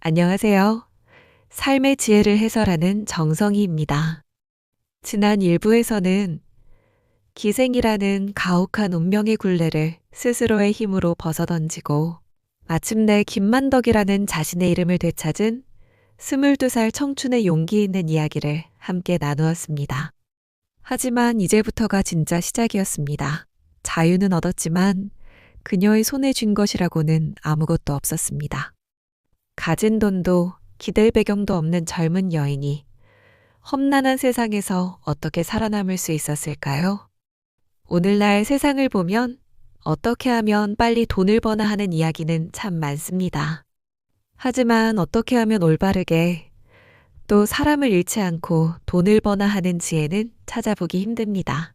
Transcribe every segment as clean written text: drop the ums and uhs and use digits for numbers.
안녕하세요. 삶의 지혜를 해설하는 정성희입니다. 지난 일부에서는 기생이라는 가혹한 운명의 굴레를 스스로의 힘으로 벗어던지고 마침내 김만덕이라는 자신의 이름을 되찾은 22살 청춘의 용기 있는 이야기를 함께 나누었습니다. 하지만 이제부터가 진짜 시작이었습니다. 자유는 얻었지만 그녀의 손에 쥔 것이라고는 아무것도 없었습니다. 가진 돈도 기댈 배경도 없는 젊은 여인이 험난한 세상에서 어떻게 살아남을 수 있었을까요? 오늘날 세상을 보면 어떻게 하면 빨리 돈을 버나 하는 이야기는 참 많습니다. 하지만 어떻게 하면 올바르게 또 사람을 잃지 않고 돈을 버나 하는 지혜는 찾아보기 힘듭니다.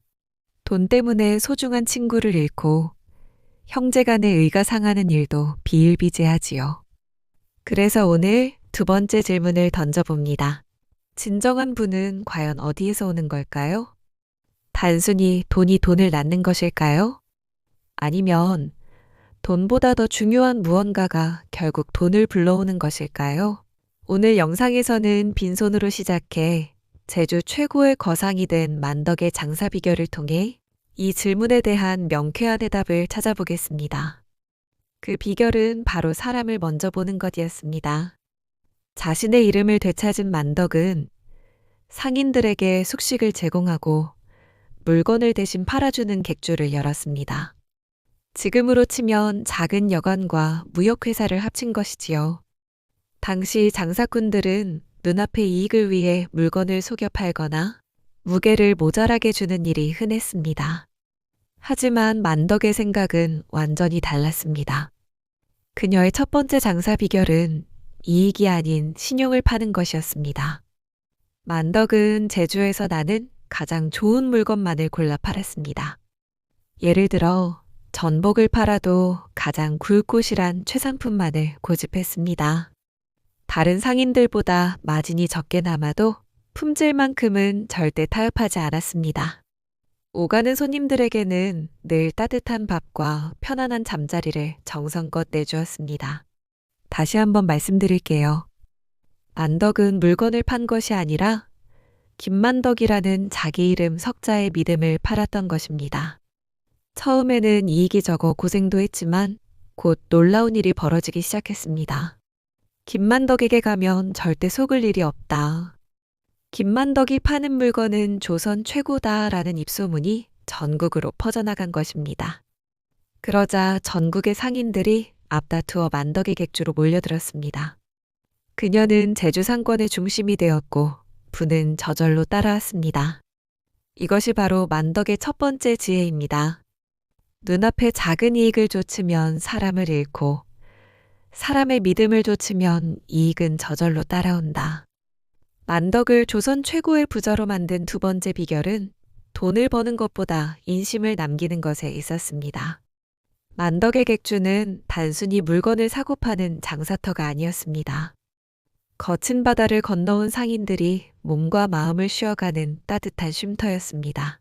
돈 때문에 소중한 친구를 잃고 형제 간의 의가 상하는 일도 비일비재하지요. 그래서 오늘 두 번째 질문을 던져봅니다. 진정한 부는 과연 어디에서 오는 걸까요? 단순히 돈이 돈을 낳는 것일까요? 아니면 돈보다 더 중요한 무언가가 결국 돈을 불러오는 것일까요? 오늘 영상에서는 빈손으로 시작해 제주 최고의 거상이 된 만덕의 장사 비결을 통해 이 질문에 대한 명쾌한 대답을 찾아보겠습니다. 그 비결은 바로 사람을 먼저 보는 것이었습니다. 자신의 이름을 되찾은 만덕은 상인들에게 숙식을 제공하고 물건을 대신 팔아주는 객주를 열었습니다. 지금으로 치면 작은 여관과 무역회사를 합친 것이지요. 당시 장사꾼들은 눈앞의 이익을 위해 물건을 속여 팔거나 무게를 모자라게 주는 일이 흔했습니다. 하지만 만덕의 생각은 완전히 달랐습니다. 그녀의 첫 번째 장사 비결은 이익이 아닌 신용을 파는 것이었습니다. 만덕은 제주에서 나는 가장 좋은 물건만을 골라 팔았습니다. 예를 들어 전복을 팔아도 가장 굵고실한 최상품만을 고집했습니다. 다른 상인들보다 마진이 적게 남아도 품질만큼은 절대 타협하지 않았습니다. 오가는 손님들에게는 늘 따뜻한 밥과 편안한 잠자리를 정성껏 내주었습니다. 다시 한번 말씀드릴게요. 만덕은 물건을 판 것이 아니라 김만덕이라는 자기 이름 석자의 믿음을 팔았던 것입니다. 처음에는 이익이 적어 고생도 했지만 곧 놀라운 일이 벌어지기 시작했습니다. 김만덕에게 가면 절대 속을 일이 없다. 김만덕이 파는 물건은 조선 최고다라는 입소문이 전국으로 퍼져나간 것입니다. 그러자 전국의 상인들이 앞다투어 만덕의 객주로 몰려들었습니다. 그녀는 제주 상권의 중심이 되었고 부는 저절로 따라왔습니다. 이것이 바로 만덕의 첫 번째 지혜입니다. 눈앞에 작은 이익을 좇으면 사람을 잃고 사람의 믿음을 좇으면 이익은 저절로 따라온다. 만덕을 조선 최고의 부자로 만든 두 번째 비결은 돈을 버는 것보다 인심을 남기는 것에 있었습니다. 만덕의 객주는 단순히 물건을 사고 파는 장사터가 아니었습니다. 거친 바다를 건너온 상인들이 몸과 마음을 쉬어가는 따뜻한 쉼터였습니다.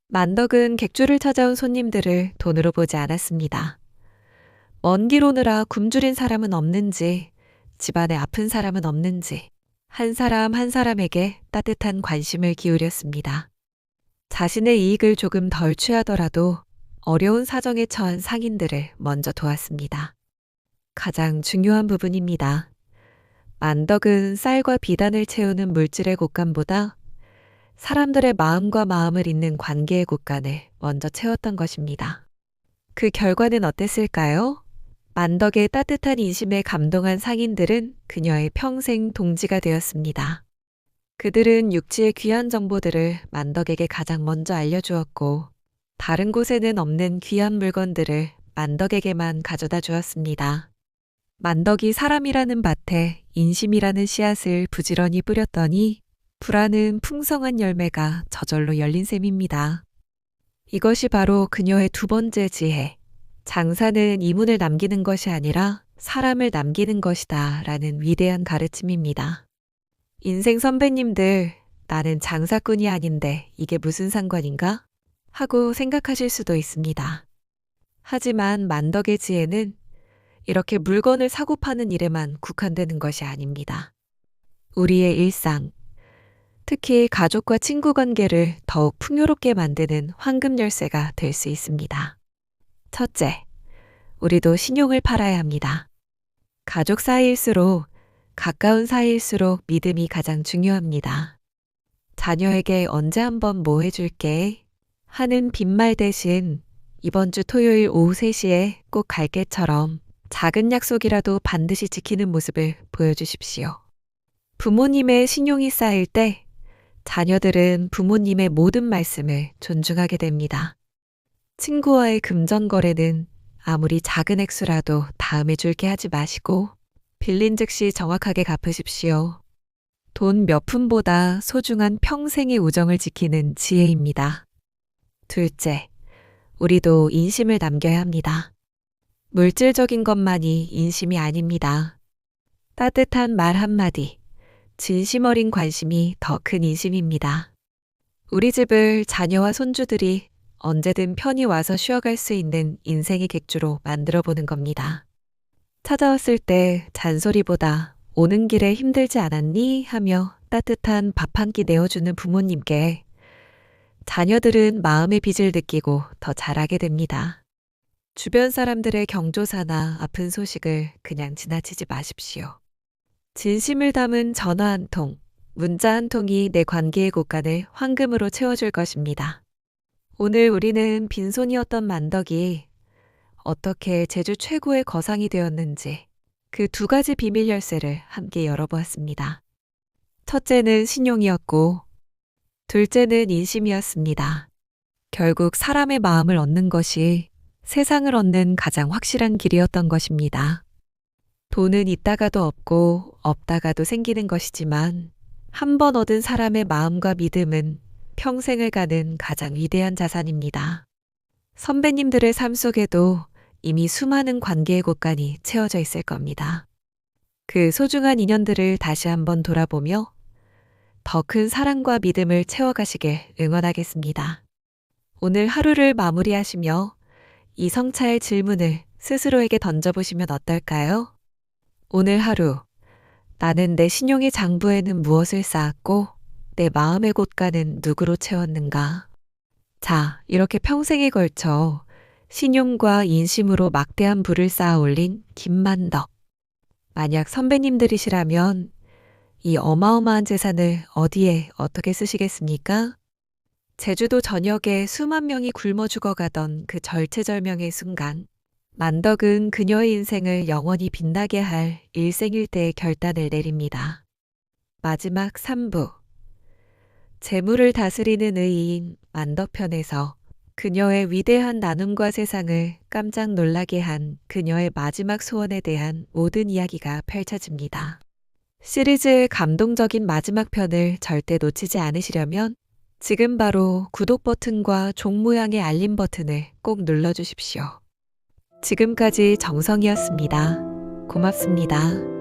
만덕은 객주를 찾아온 손님들을 돈으로 보지 않았습니다. 먼 길 오느라 굶주린 사람은 없는지, 집안에 아픈 사람은 없는지, 한 사람 한 사람에게 따뜻한 관심을 기울였습니다. 자신의 이익을 조금 덜 취하더라도 어려운 사정에 처한 상인들을 먼저 도왔습니다. 가장 중요한 부분입니다. 만덕은 쌀과 비단을 채우는 물질의 곳간보다 사람들의 마음과 마음을 잇는 관계의 곳간을 먼저 채웠던 것입니다. 그 결과는 어땠을까요? 만덕의 따뜻한 인심에 감동한 상인들은 그녀의 평생 동지가 되었습니다. 그들은 육지의 귀한 정보들을 만덕에게 가장 먼저 알려주었고 다른 곳에는 없는 귀한 물건들을 만덕에게만 가져다 주었습니다. 만덕이 사람이라는 밭에 인심이라는 씨앗을 부지런히 뿌렸더니 불하는 풍성한 열매가 저절로 열린 셈입니다. 이것이 바로 그녀의 두 번째 지혜. 장사는 이문을 남기는 것이 아니라 사람을 남기는 것이다 라는 위대한 가르침입니다. 인생 선배님들, 나는 장사꾼이 아닌데 이게 무슨 상관인가? 하고 생각하실 수도 있습니다. 하지만 만덕의 지혜는 이렇게 물건을 사고 파는 일에만 국한되는 것이 아닙니다. 우리의 일상, 특히 가족과 친구 관계를 더욱 풍요롭게 만드는 황금 열쇠가 될 수 있습니다. 첫째, 우리도 신용을 팔아야 합니다. 가족 사이일수록, 가까운 사이일수록 믿음이 가장 중요합니다. 자녀에게 언제 한번 뭐 해줄게 하는 빈말 대신 이번 주 토요일 오후 3시에 꼭 갈게처럼 작은 약속이라도 반드시 지키는 모습을 보여주십시오. 부모님의 신용이 쌓일 때 자녀들은 부모님의 모든 말씀을 존중하게 됩니다. 친구와의 금전거래는 아무리 작은 액수라도 다음에 줄게 하지 마시고 빌린 즉시 정확하게 갚으십시오. 돈 몇 푼보다 소중한 평생의 우정을 지키는 지혜입니다. 둘째, 우리도 인심을 남겨야 합니다. 물질적인 것만이 인심이 아닙니다. 따뜻한 말 한마디, 진심 어린 관심이 더 큰 인심입니다. 우리 집을 자녀와 손주들이 언제든 편히 와서 쉬어갈 수 있는 인생의 객주로 만들어 보는 겁니다. 찾아왔을 때 잔소리보다 오는 길에 힘들지 않았니? 하며 따뜻한 밥 한 끼 내어주는 부모님께 자녀들은 마음의 빚을 느끼고 더 잘하게 됩니다. 주변 사람들의 경조사나 아픈 소식을 그냥 지나치지 마십시오. 진심을 담은 전화 한 통, 문자 한 통이 내 관계의 곳간을 황금으로 채워줄 것입니다. 오늘 우리는 빈손이었던 만덕이 어떻게 제주 최고의 거상이 되었는지 그 2가지 비밀 열쇠를 함께 열어보았습니다. 첫째는 신용이었고 둘째는 인심이었습니다. 결국 사람의 마음을 얻는 것이 세상을 얻는 가장 확실한 길이었던 것입니다. 돈은 있다가도 없고 없다가도 생기는 것이지만 한 번 얻은 사람의 마음과 믿음은 평생을 가는 가장 위대한 자산입니다. 선배님들의 삶 속에도 이미 수많은 관계의 곳간이 채워져 있을 겁니다. 그 소중한 인연들을 다시 한번 돌아보며 더 큰 사랑과 믿음을 채워가시길 응원하겠습니다. 오늘 하루를 마무리하시며 이 성찰 질문을 스스로에게 던져보시면 어떨까요? 오늘 하루, 나는 내 신용의 장부에는 무엇을 쌓았고 내 마음의 곳간은 누구로 채웠는가? 자, 이렇게 평생에 걸쳐 신용과 인심으로 막대한 부를 쌓아 올린 김만덕. 만약 선배님들이시라면 이 어마어마한 재산을 어디에 어떻게 쓰시겠습니까? 제주도 전역에 수만 명이 굶어 죽어가던 그 절체절명의 순간, 만덕은 그녀의 인생을 영원히 빛나게 할 일생일대의 결단을 내립니다. 마지막 3부. 재물을 다스리는 의인 만덕편에서 그녀의 위대한 나눔과 세상을 깜짝 놀라게 한 그녀의 마지막 소원에 대한 모든 이야기가 펼쳐집니다. 시리즈의 감동적인 마지막 편을 절대 놓치지 않으시려면 지금 바로 구독 버튼과 종 모양의 알림 버튼을 꼭 눌러주십시오. 지금까지 정성이었습니다. 고맙습니다.